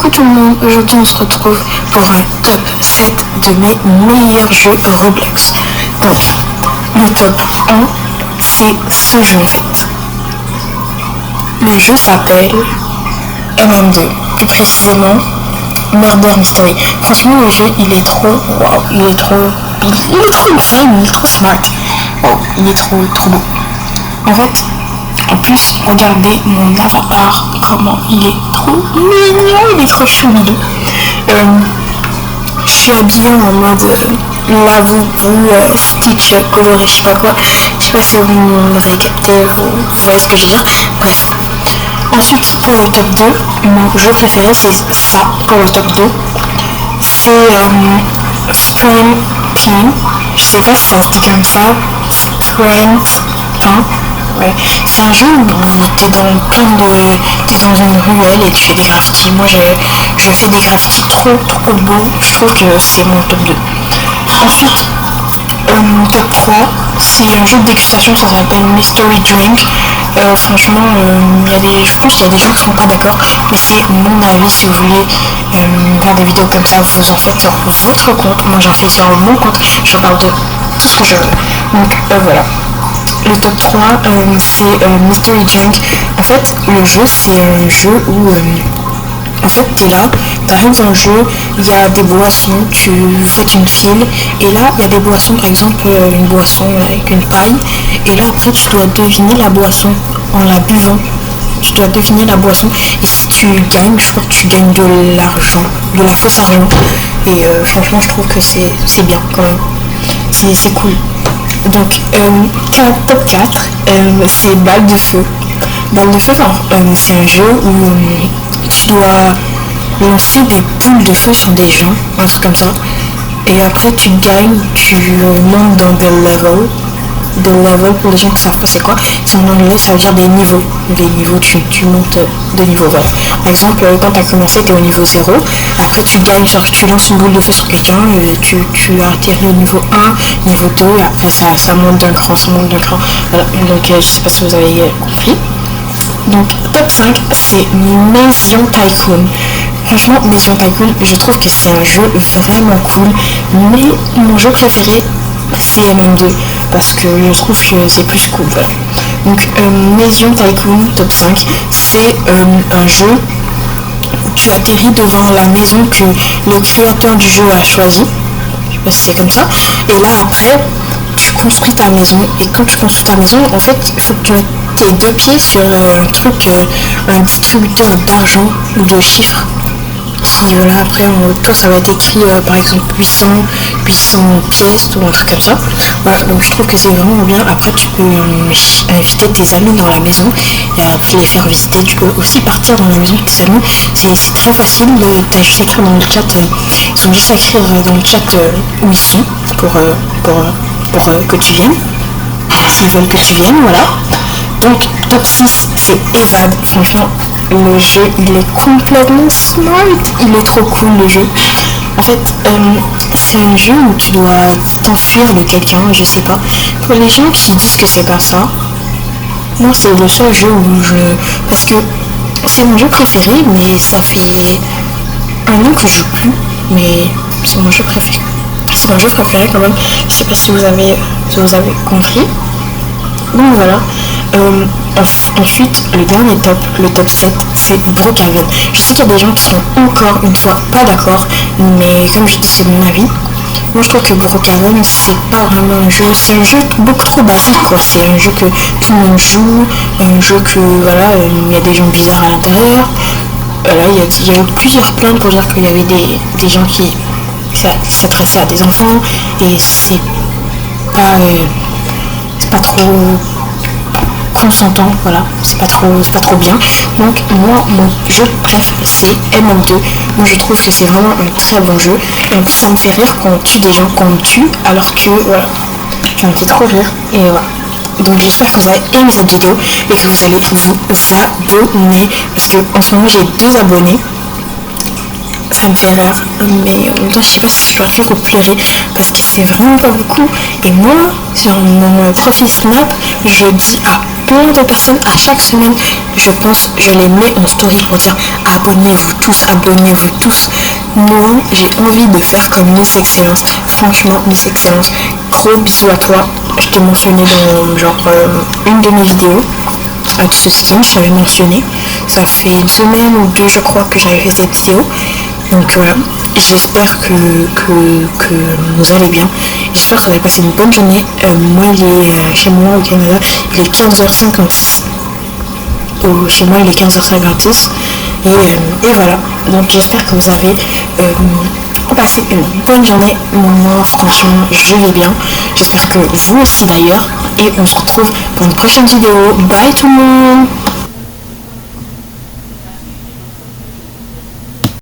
Coucou tout le monde, aujourd'hui on se retrouve pour un top 7 de mes meilleurs jeux Roblox. Donc, le top 1, c'est ce jeu en fait. Le jeu s'appelle MM2, plus précisément Murder Mystery. Franchement le jeu il est trop, waouh, il est trop bien, il est trop smart. Wow, il est trop beau. En fait, en plus, regardez mon avatar, comment il est trop mignon, il est trop choubidou. Je suis habillée en mode Labubu, Stitch, coloré, je sais pas quoi. Je sais pas si vous m'aurez capté, vous voyez ce que je veux dire. Bref. Ensuite, pour le top 2, mon jeu préféré, c'est ça, pour le top 2. C'est Spring Team. Je sais pas si ça se dit comme ça. Spring Team. Ouais. C'est un jeu où t'es dans une ruelle et tu fais des graffitis. Moi je fais des graffitis trop beaux. Je trouve que c'est mon top 2. Ensuite, top 3, c'est un jeu de dégustation, ça s'appelle Mystery Drink. Franchement, je pense qu'il y a des gens qui sont pas d'accord, mais c'est mon avis. Si vous voulez faire des vidéos comme ça, vous en faites sur votre compte. Moi j'en fais sur mon compte, je parle de tout ce que je veux. Donc voilà. Le top 3, c'est Mystery Drink. En fait, le jeu, c'est un jeu où en fait, t'es là, t'arrives dans le jeu, il y a des boissons, vous faites une file, et là, il y a des boissons, par exemple, une boisson avec une paille, et là, après, tu dois deviner la boisson en la buvant. Tu dois deviner la boisson, et si tu gagnes, je crois que tu gagnes de l'argent, de la fausse argent. Et franchement, je trouve que c'est bien quand même. C'est cool. Donc, top 4, c'est Balle de Feu. Balle de Feu, c'est un jeu où tu dois lancer des boules de feu sur des gens, un truc comme ça. Et après, tu gagnes, tu montes dans des levels. Des levels, pour les gens qui savent pas c'est quoi, c'est en anglais, ça veut dire des niveaux. Des niveaux, tu montes de niveau, voilà. Par exemple, quand tu as commencé, tu es au niveau 0. Après, tu gagnes, genre, tu lances une boule de feu sur quelqu'un, tu atterris au niveau 1, niveau 2, et après, ça monte d'un cran, Voilà, donc je sais pas si vous avez compris. Donc, top 5, c'est Maison Tycoon. Franchement, Maison Tycoon, je trouve que c'est un jeu vraiment cool, mais mon jeu préféré, c'est MM2, parce que je trouve que c'est plus cool, voilà. Donc, Maison Tycoon, top 5, c'est un jeu où tu atterris devant la maison que le créateur du jeu a choisi. Je sais pas si c'est comme ça. Et là, après, tu construis ta maison. Et quand tu construis ta maison, en fait, il faut que tu mettes tes deux pieds sur un truc, un distributeur d'argent ou de chiffres. Qui, voilà, après, toi, ça va être écrit, par exemple, 800 pièces ou un truc comme ça. Voilà, donc je trouve que c'est vraiment bien. Après, tu peux inviter tes amis dans la maison et les faire visiter. Tu peux aussi partir dans la maison avec tes amis. C'est très facile. T'as juste à écrire dans le chat. Ils ont juste à écrire dans le chat où ils sont pour que tu viennes. S'ils veulent que tu viennes, voilà. Donc, top 6, c'est Evade. Franchement, le jeu, il est complètement smart. Il est trop cool, le jeu. En fait, c'est un jeu où tu dois t'enfuir de quelqu'un, je sais pas. Pour les gens qui disent que c'est pas ça, moi, c'est le seul jeu où parce que c'est mon jeu préféré, mais ça fait un an que je joue plus. Mais c'est mon jeu préféré. C'est mon jeu préféré quand même. Je sais pas si vous avez compris. Donc voilà. Ensuite, le dernier top, le top 7, c'est Brookhaven. Je sais qu'il y a des gens qui seront encore une fois pas d'accord, mais comme je dis, c'est mon avis. Moi, je trouve que Brookhaven, c'est pas vraiment un jeu, c'est un jeu beaucoup trop basique, quoi. C'est un jeu que tout le monde joue, un jeu que, voilà, il y a des gens bizarres à l'intérieur. Là, il y a eu plusieurs plaintes pour dire qu'il y avait des gens qui s'adressaient à des enfants, et c'est pas trop consentant, voilà, c'est pas trop bien. Donc moi, mon jeu préf, c'est MM2. Moi je trouve que c'est vraiment un très bon jeu, et en plus ça me fait rire quand on tue des gens qu'on me tue, alors que voilà, ça me fait trop rire, et voilà. Donc j'espère que vous avez aimé cette vidéo et que vous allez vous abonner, parce que en ce moment j'ai 2 abonnés. Ça me fait rire, mais en même temps je sais pas si je dois rire ou pleurer, parce que c'est vraiment pas beaucoup. Et moi, sur mon profil Snap, je dis à plein de personnes à chaque semaine. Je pense, je les mets en story pour dire abonnez-vous tous. Noah, j'ai envie de faire comme Miss Excellence. Franchement, Miss Excellence, gros bisous à toi. Je t'ai mentionné dans une de mes vidéos. Ce skin, je t'avais mentionné. Ça fait une semaine ou deux, je crois, que j'avais fait cette vidéo. Donc voilà, j'espère que vous allez bien. J'espère que vous avez passé une bonne journée. Moi, chez moi au Canada, il est 15h56. Chez moi, il est 15h56. Et voilà, donc j'espère que vous avez passé une bonne journée. Moi, franchement, je vais bien. J'espère que vous aussi d'ailleurs. Et on se retrouve pour une prochaine vidéo. Bye tout le monde!